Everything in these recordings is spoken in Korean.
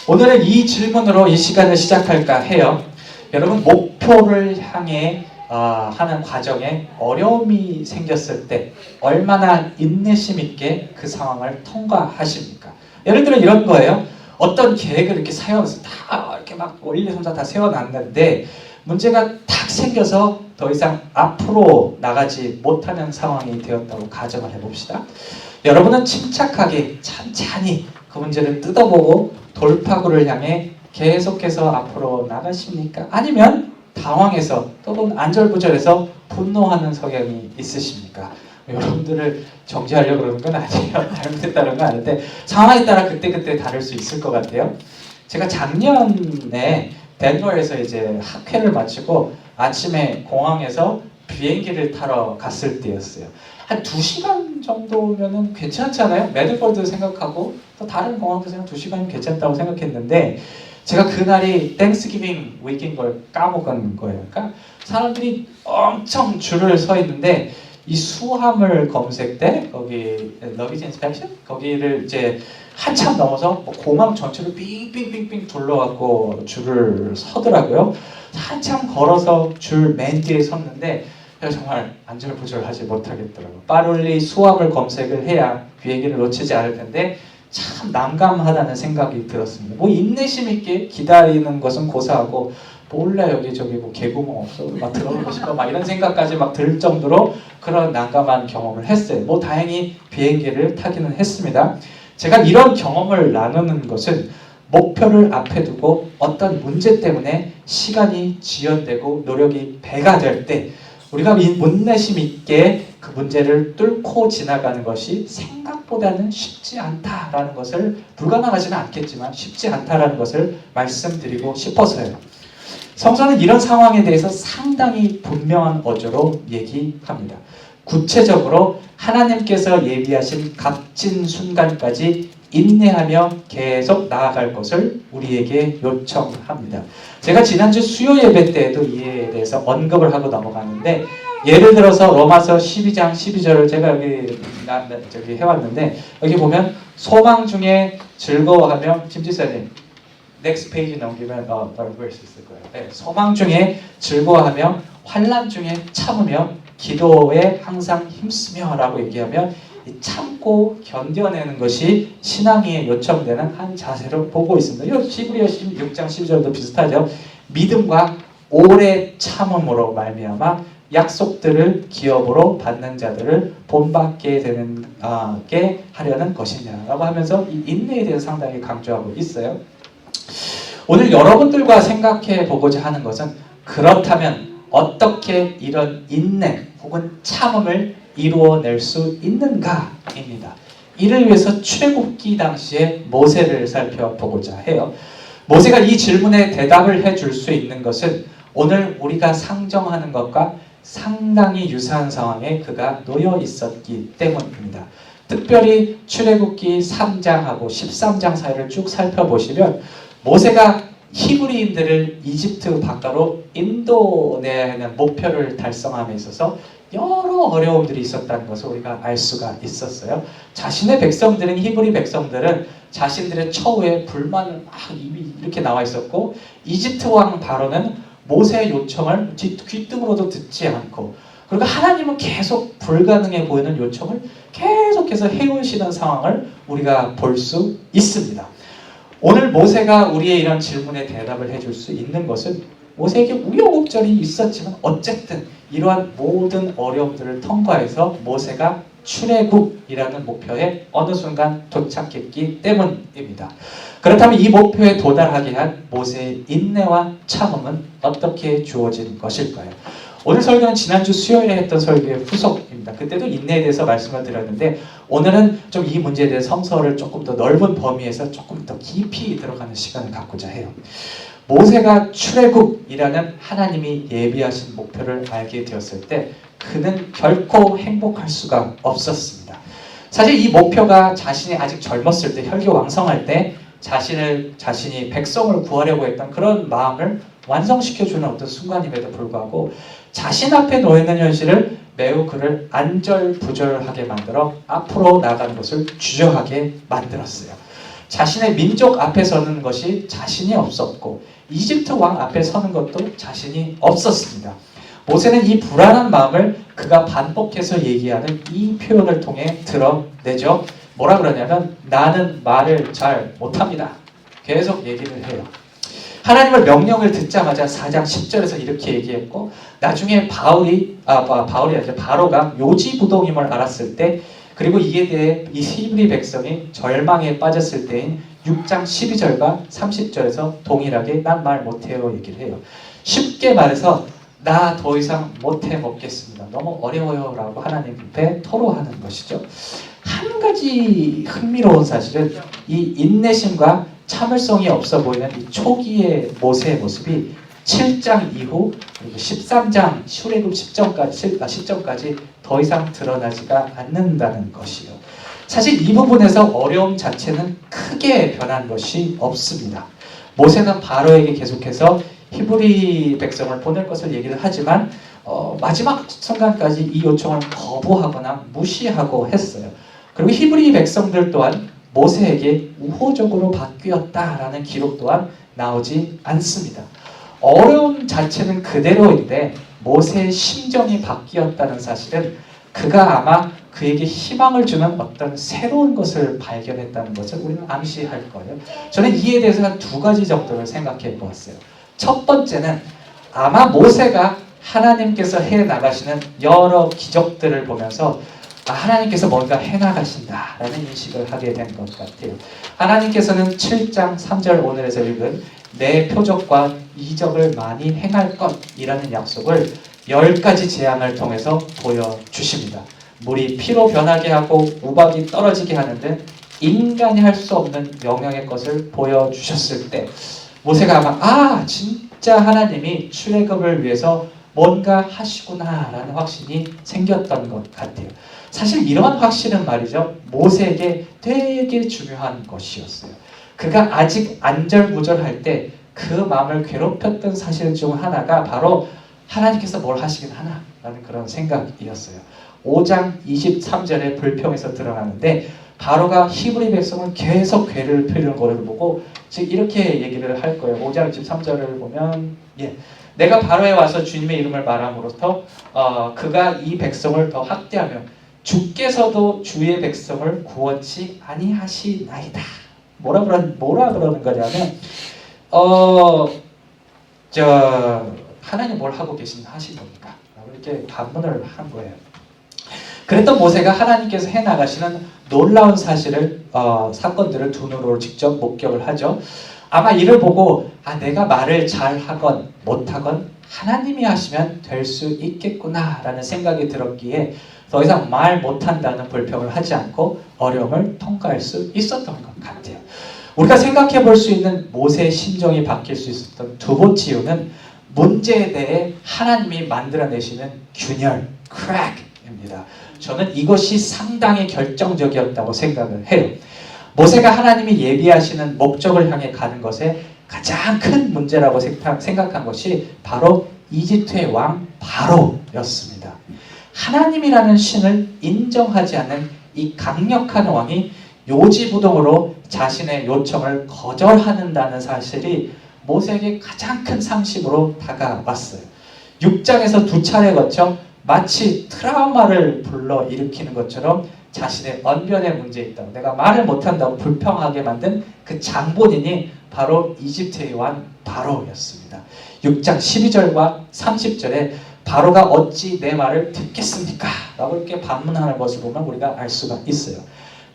오늘은 이 질문으로 이 시간을 시작할까 해요. 여러분, 목표를 향해 하는 과정에 어려움이 생겼을 때 얼마나 인내심 있게 그 상황을 통과하십니까? 예를 들어 이런 거예요. 어떤 계획을 이렇게 세워서 다 이렇게 막 일일삼사 다 세워놨는데 문제가 탁 생겨서 더 이상 앞으로 나가지 못하는 상황이 되었다고 가정을 해봅시다. 여러분은 침착하게 찬찬히 그 문제를 뜯어보고 돌파구를 향해 계속해서 앞으로 나가십니까? 아니면 당황해서 또는 안절부절해서 분노하는 성향이 있으십니까? 여러분들을 정지하려고 그러는 건 아니에요. 잘못했다는 건 아닌데 상황에 따라 그때그때 다를 수 있을 것 같아요. 제가 작년에 덴버에서 이제 학회를 마치고 아침에 공항에서 비행기를 타러 갔을 때였어요. 한 2시간 정도면은 괜찮잖아요. 매드버드 생각하고 또 다른 공항도 생각 2시간 괜찮다고 생각했는데 제가 그날이 땡스기빙 위크인 걸 까먹은 거예요. 그러니까 사람들이 엄청 줄을 서 있는데 이 수화물 검색대 거기 러비지 인스펙션 거기를 이제 한참 넘어서 공항 전체를 빙빙빙빙 둘러갖고 줄을 서더라고요. 한참 걸어서 줄 맨 뒤에 섰는데 정말 안절부절하지 못하겠더라고요. 빠르리 수화물 검색을 해야 비행기를 놓치지 않을 텐데 참 난감하다는 생각이 들었습니다. 뭐 인내심 있게 기다리는 것은 고사하고 몰라 여기저기 뭐 개구멍 없어 막 들어보고 싶어 막 이런 생각까지 막 들 정도로 그런 난감한 경험을 했어요. 뭐 다행히 비행기를 타기는 했습니다. 제가 이런 경험을 나누는 것은 목표를 앞에 두고 어떤 문제 때문에 시간이 지연되고 노력이 배가 될 때 우리가 인내심 있게 그 문제를 뚫고 지나가는 것이 생각보다는 쉽지 않다라는 것을, 불가능하지는 않겠지만 쉽지 않다라는 것을 말씀드리고 싶어서요. 성서는 이런 상황에 대해서 상당히 분명한 어조로 얘기합니다. 구체적으로 하나님께서 예비하신 값진 순간까지 인내하며 계속 나아갈 것을 우리에게 요청합니다. 제가 지난주 수요 예배 때에도 이에 대해서 언급을 하고 넘어갔는데, 예를 들어서 로마서 12장 12절을 제가 여기 해왔는데, 여기 보면 소망 중에 즐거워하며, 김지사님 넥스트 페이지 넘기면 verse 있을 거예요. 네, 소망 중에 즐거워하며 환난 중에 참으며 기도에 항상 힘쓰며 라고 얘기하면 참고 견뎌내는 것이 신앙에 요청되는 한 자세로 보고 있습니다. 이 히브리서 16장 12절도 비슷하죠. 믿음과 오래 참음으로 말미암아 약속들을 기업으로 받는 자들을 본받게 되는 게 하려는 것이냐라고 하면서 이 인내에 대해서 상당히 강조하고 있어요. 오늘 여러분들과 생각해 보고자 하는 것은, 그렇다면 어떻게 이런 인내 혹은 참음을 이루어낼 수 있는가입니다. 이를 위해서 출애굽기 당시의 모세를 살펴보고자 해요. 모세가 이 질문에 대답을 해줄 수 있는 것은 오늘 우리가 상정하는 것과 상당히 유사한 상황에 그가 놓여 있었기 때문입니다. 특별히 출애굽기 3장하고 13장 사이를 쭉 살펴보시면 모세가 히브리인들을 이집트 바다로 인도내는 목표를 달성함에 있어서 여러 어려움들이 있었다는 것을 우리가 알 수가 있었어요. 자신의 백성들은, 히브리 백성들은 자신들의 처우에 불만을 막 이미 이렇게 나와 있었고, 이집트 왕 바로는 모세의 요청을 귀등으로도 듣지 않고, 그리고 하나님은 계속 불가능해 보이는 요청을 계속해서 해오시는 상황을 우리가 볼 수 있습니다. 오늘 모세가 우리의 이런 질문에 대답을 해줄 수 있는 것은 모세에게 우여곡절이 있었지만 어쨌든 이러한 모든 어려움들을 통과해서 모세가 출애굽이라는 목표에 어느 순간 도착했기 때문입니다. 그렇다면 이 목표에 도달하게 한 모세의 인내와 참음은 어떻게 주어진 것일까요? 오늘 설교는 지난주 수요일에 했던 설교의 후속입니다. 그때도 인내에 대해서 말씀을 드렸는데, 오늘은 좀 이 문제에 대해 성서를 조금 더 넓은 범위에서 조금 더 깊이 들어가는 시간을 갖고자 해요. 모세가 출애굽이라는 하나님이 예비하신 목표를 알게 되었을 때 그는 결코 행복할 수가 없었습니다. 사실 이 목표가 자신이 아직 젊었을 때, 혈기왕성할 때 자신이 백성을 구하려고 했던 그런 마음을 완성시켜주는 어떤 순간임에도 불구하고 자신 앞에 놓여있는 현실을 매우 그를 안절부절하게 만들어 앞으로 나가는 것을 주저하게 만들었어요. 자신의 민족 앞에 서는 것이 자신이 없었고 이집트 왕 앞에 서는 것도 자신이 없었습니다. 모세는 이 불안한 마음을 그가 반복해서 얘기하는 이 표현을 통해 드러내죠. 뭐라 그러냐면 나는 말을 잘 못합니다. 계속 얘기를 해요. 하나님의 명령을 듣자마자 4장 10절에서 이렇게 얘기했고 나중에 바울이 아니라 바로가 요지부동임을 알았을 때 그리고 이에 대해 이 히브리 백성이 절망에 빠졌을 때인 6장 12절과 30절에서 동일하게 난 말 못해요 얘기를 해요. 쉽게 말해서 나 더 이상 못해 먹겠습니다. 너무 어려워요 라고 하나님 앞에 토로하는 것이죠. 한 가지 흥미로운 사실은 이 인내심과 참을성이 없어 보이는 이 초기의 모세의 모습이 7장 이후 그리고 13장 출애굽 10장까지 더 이상 드러나지가 않는다는 것이요. 사실 이 부분에서 어려움 자체는 크게 변한 것이 없습니다. 모세는 바로에게 계속해서 히브리 백성을 보낼 것을 얘기를 하지만 마지막 순간까지 이 요청을 거부하거나 무시하고 했어요. 그리고 히브리 백성들 또한 모세에게 우호적으로 바뀌었다라는 기록 또한 나오지 않습니다. 어려움 자체는 그대로인데 모세의 심정이 바뀌었다는 사실은 그가 아마 그에게 희망을 주는 어떤 새로운 것을 발견했다는 것을 우리는 암시할 거예요. 저는 이에 대해서 한 두 가지 정도를 생각해 보았어요. 첫 번째는 아마 모세가 하나님께서 해나가시는 여러 기적들을 보면서 하나님께서 뭔가 해나가신다라는 인식을 하게 된 것 같아요. 하나님께서는 7장 3절 오늘에서 읽은 내 표적과 이적을 많이 행할 것이라는 약속을 10가지 재앙을 통해서 보여주십니다. 물이 피로 변하게 하고 우박이 떨어지게 하는 등 인간이 할 수 없는 영역의 것을 보여주셨을 때 모세가 아마 진짜 하나님이 출애굽을 위해서 뭔가 하시구나라는 확신이 생겼던 것 같아요. 사실 이러한 확신은 말이죠. 모세에게 되게 중요한 것이었어요. 그가 아직 안절부절할 때 그 마음을 괴롭혔던 사실 중 하나가 바로 하나님께서 뭘 하시긴 하나라는 그런 생각이었어요. 5장 23절의 불평에서 드러나는데 바로가 히브리 백성을 계속 괴를 피우는 것을 보고 즉 이렇게 얘기를 할 거예요. 5장 23절을 보면 내가 바로에 와서 주님의 이름을 말함으로써 그가 이 백성을 더 학대하며 주께서도 주의 백성을 구원치 아니하시나이다. 뭐라 그러는 거냐면 하나님 뭘 하고 하신 겁니까? 이렇게 반문을 한 거예요. 그랬던 모세가 하나님께서 해나가시는 놀라운 사건들을 두 눈으로 직접 목격을 하죠. 아마 이를 보고 내가 말을 잘하건 못하건 하나님이 하시면 될 수 있겠구나라는 생각이 들었기에 더 이상 말 못한다는 불평을 하지 않고 어려움을 통과할 수 있었던 것 같아요. 우리가 생각해 볼 수 있는 모세의 심정이 바뀔 수 있었던 두 번째 이유는 문제에 대해 하나님이 만들어내시는 균열, crack입니다. 저는 이것이 상당히 결정적이었다고 생각을 해요. 모세가 하나님이 예비하시는 목적을 향해 가는 것에 가장 큰 문제라고 생각한 것이 바로 이집트의 왕 바로였습니다. 하나님이라는 신을 인정하지 않는 이 강력한 왕이 요지부동으로 자신의 요청을 거절한다는 사실이 모세에게 가장 큰 상심으로 다가왔어요. 6장에서 두 차례 거쳐 마치 트라우마를 불러일으키는 것처럼 자신의 언변에 문제 있다고 내가 말을 못한다고 불평하게 만든 그 장본인이 바로 이집트의 왕 바로였습니다. 6장 12절과 30절에 바로가 어찌 내 말을 듣겠습니까? 라고 이렇게 반문하는 것을 보면 우리가 알 수가 있어요.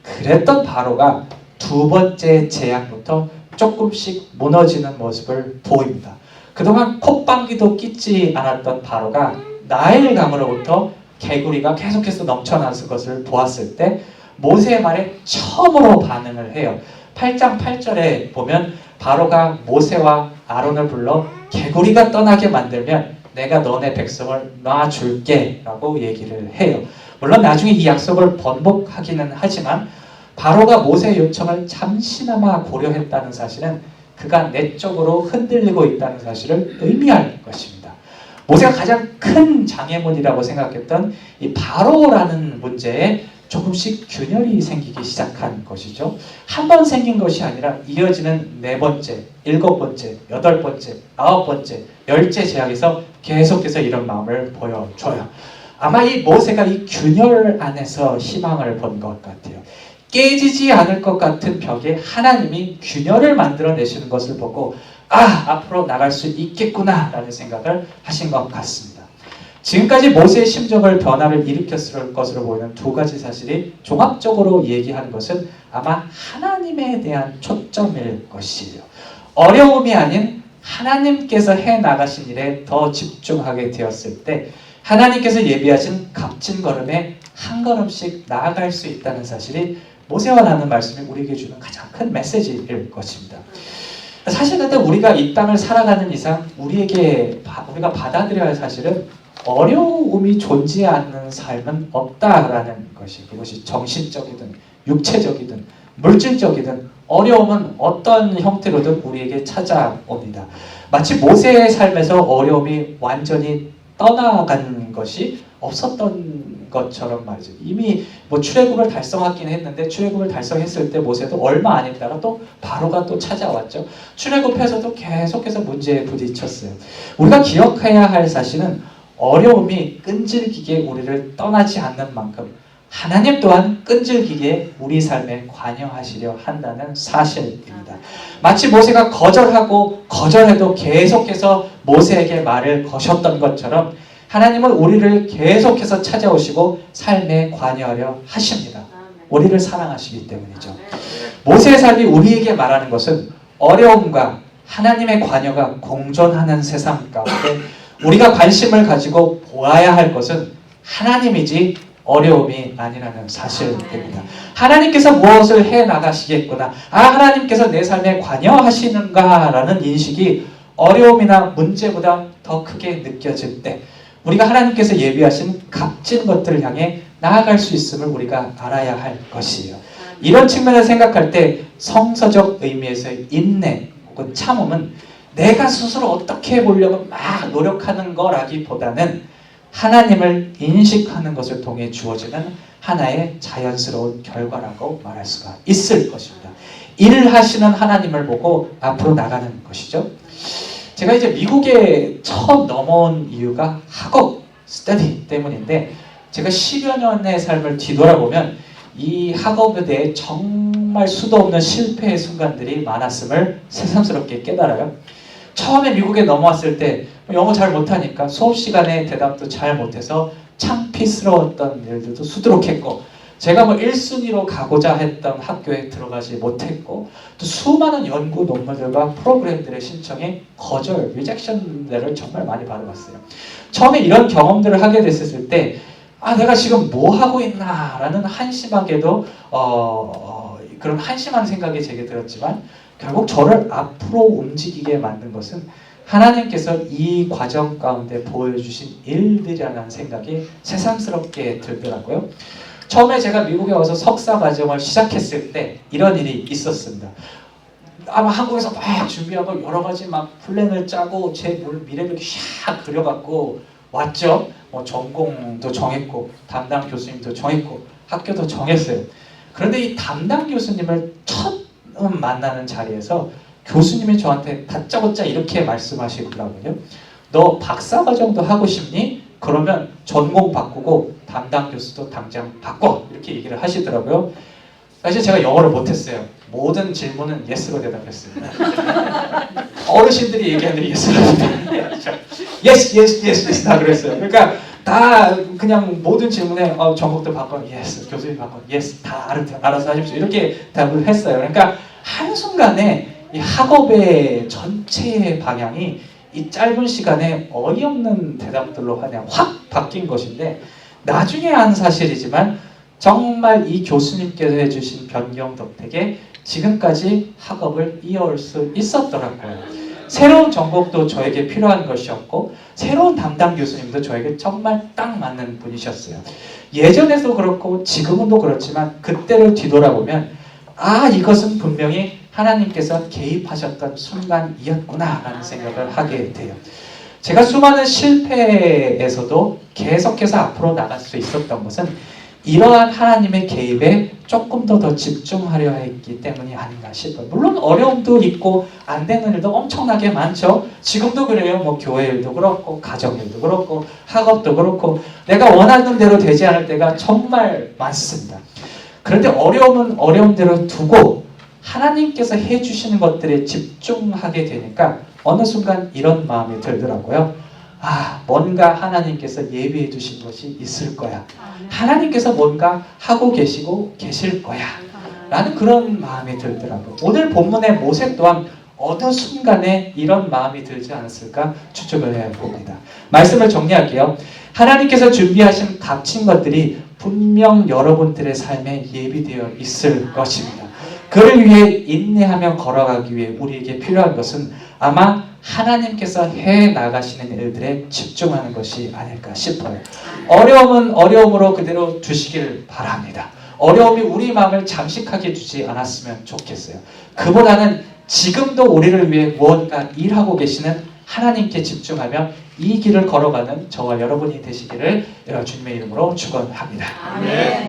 그랬던 바로가 두 번째 재앙부터 조금씩 무너지는 모습을 보입니다. 그동안 콧방귀도 뀌지 않았던 바로가 나일강으로부터 개구리가 계속해서 넘쳐나는 것을 보았을 때 모세의 말에 처음으로 반응을 해요. 8장 8절에 보면 바로가 모세와 아론을 불러 개구리가 떠나게 만들면 내가 너네 백성을 놔줄게 라고 얘기를 해요. 물론 나중에 이 약속을 번복하기는 하지만 바로가 모세의 요청을 잠시나마 고려했다는 사실은 그가 내적으로 흔들리고 있다는 사실을 의미할 것입니다. 모세가 가장 큰 장애물이라고 생각했던 이 바로라는 문제에 조금씩 균열이 생기기 시작한 것이죠. 한 번 생긴 것이 아니라 이어지는 4번째, 7번째, 8번째, 9번째, 10째 제약에서 계속해서 이런 마음을 보여줘요. 아마 이 모세가 이 균열 안에서 희망을 본 것 같아요. 깨지지 않을 것 같은 벽에 하나님이 균열을 만들어내시는 것을 보고 앞으로 나갈 수 있겠구나 라는 생각을 하신 것 같습니다. 지금까지 모세의 심정을 변화를 일으켰을 것으로 보이는 2가지 사실이 종합적으로 얘기하는 것은 아마 하나님에 대한 초점일 것이에요. 어려움이 아닌 하나님께서 해나가신 일에 더 집중하게 되었을 때 하나님께서 예비하신 값진 걸음에 한 걸음씩 나아갈 수 있다는 사실이 모세와 나눈 말씀이 우리에게 주는 가장 큰 메시지일 것입니다. 사실 근데 우리가 이 땅을 살아가는 이상 우리가 받아들여야 할 사실은 어려움이 존재하지 않는 삶은 없다라는 것이, 그것이 정신적이든 육체적이든 물질적이든 어려움은 어떤 형태로든 우리에게 찾아옵니다. 마치 모세의 삶에서 어려움이 완전히 떠나간 것이 없었던 것처럼 말이죠. 이미 출애굽을 달성하긴 했는데 출애굽을 달성했을 때 모세도 얼마 안 있다가 또 바로가 또 찾아왔죠. 출애굽해서도 계속해서 문제에 부딪혔어요. 우리가 기억해야 할 사실은 어려움이 끈질기게 우리를 떠나지 않는 만큼 하나님 또한 끈질기게 우리 삶에 관여하시려 한다는 사실입니다. 마치 모세가 거절해도 계속해서 모세에게 말을 거셨던 것처럼 하나님은 우리를 계속해서 찾아오시고 삶에 관여하려 하십니다. 우리를 사랑하시기 때문이죠. 모세의 삶이 우리에게 말하는 것은 어려움과 하나님의 관여가 공존하는 세상 가운데 우리가 관심을 가지고 보아야 할 것은 하나님이지 어려움이 아니라는 사실입니다. 하나님께서 무엇을 해나가시겠구나, 하나님께서 내 삶에 관여하시는가라는 인식이 어려움이나 문제보다 더 크게 느껴질 때 우리가 하나님께서 예비하신 값진 것들을 향해 나아갈 수 있음을 우리가 알아야 할 것이에요. 이런 측면을 생각할 때 성서적 의미에서의 인내 혹은 참음은 내가 스스로 어떻게 해보려고 막 노력하는 거라기보다는 하나님을 인식하는 것을 통해 주어지는 하나의 자연스러운 결과라고 말할 수가 있을 것입니다. 일을 하시는 하나님을 보고 앞으로 나가는 것이죠. 제가 이제 미국에 처음 넘어온 이유가 학업, 스터디 때문인데 제가 10여 년의 삶을 뒤돌아보면 이 학업에 대해 정말 수도 없는 실패의 순간들이 많았음을 새삼스럽게 깨달아요. 처음에 미국에 넘어왔을 때 영어 잘 못하니까 수업 시간에 대답도 잘 못해서 창피스러웠던 일들도 수두룩했고, 제가 1순위로 가고자 했던 학교에 들어가지 못했고, 또 수많은 연구 논문들과 프로그램들의 신청에 거절, 리젝션들을 정말 많이 받아봤어요. 처음에 이런 경험들을 하게 됐을 때 내가 지금 뭐 하고 있나 라는 한심하게도 그런 한심한 생각이 제게 들었지만 결국 저를 앞으로 움직이게 만든 것은 하나님께서 이 과정 가운데 보여주신 일들이라는 생각이 새삼스럽게 들더라고요. 처음에 제가 미국에 와서 석사 과정을 시작했을 때 이런 일이 있었습니다. 아마 한국에서 막 준비하고 여러 가지 막 플랜을 짜고 제 미래를 샥 그려갖고 왔죠. 전공도 정했고 담당 교수님도 정했고 학교도 정했어요. 그런데 이 담당 교수님을 처음 만나는 자리에서 교수님이 저한테 다짜고짜 이렇게 말씀하시더라고요. 너 박사과정도 하고 싶니? 그러면 전공 바꾸고 담당 교수도 당장 바꿔, 이렇게 얘기를 하시더라고요. 사실 제가 영어를 못했어요. 모든 질문은 예스로 대답했습니다. 어르신들이 얘기하는 예스로 대답했어요. 예스 다 그랬어요. 그러니까 다 그냥 모든 질문에 전공도 바꿔, 예스, 교수님 바꿔, 예스, 다 알아서 하십시오, 이렇게 답을 했어요. 그러니까 한순간에 이 학업의 전체의 방향이 이 짧은 시간에 어이없는 대답들로 그냥 확 바뀐 것인데, 나중에 한 사실이지만 정말 이 교수님께서 해주신 변경 덕택에 지금까지 학업을 이어올 수 있었더라고요. 새로운 전공도 저에게 필요한 것이었고 새로운 담당 교수님도 저에게 정말 딱 맞는 분이셨어요. 예전에도 그렇고 지금도 그렇지만 그때를 뒤돌아보면 이것은 분명히 하나님께서 개입하셨던 순간이었구나라는 생각을 하게 돼요. 제가 수많은 실패에서도 계속해서 앞으로 나갈 수 있었던 것은 이러한 하나님의 개입에 조금 더 집중하려 했기 때문이 아닌가 싶어요. 물론 어려움도 있고 안 되는 일도 엄청나게 많죠. 지금도 그래요. 뭐 교회 일도 그렇고 가정 일도 그렇고 학업도 그렇고 내가 원하는 대로 되지 않을 때가 정말 많습니다. 그런데 어려움은 어려움대로 두고 하나님께서 해주시는 것들에 집중하게 되니까 어느 순간 이런 마음이 들더라고요. 아, 뭔가 하나님께서 예비해 두신 것이 있을 거야. 하나님께서 뭔가 하고 계시고 계실 거야. 라는 그런 마음이 들더라고요. 오늘 본문의 모세 또한 어느 순간에 이런 마음이 들지 않았을까 추측을 해봅니다. 말씀을 정리할게요. 하나님께서 준비하신 값진 것들이 분명 여러분들의 삶에 예비되어 있을 것입니다. 그를 위해 인내하며 걸어가기 위해 우리에게 필요한 것은 아마 하나님께서 해 나가시는 일들에 집중하는 것이 아닐까 싶어요. 어려움은 어려움으로 그대로 두시길 바랍니다. 어려움이 우리 마음을 잠식하게 두지 않았으면 좋겠어요. 그보다는 지금도 우리를 위해 무언가 일하고 계시는 하나님께 집중하며 이 길을 걸어가는 저와 여러분이 되시기를 주님의 이름으로 축원합니다. 아멘.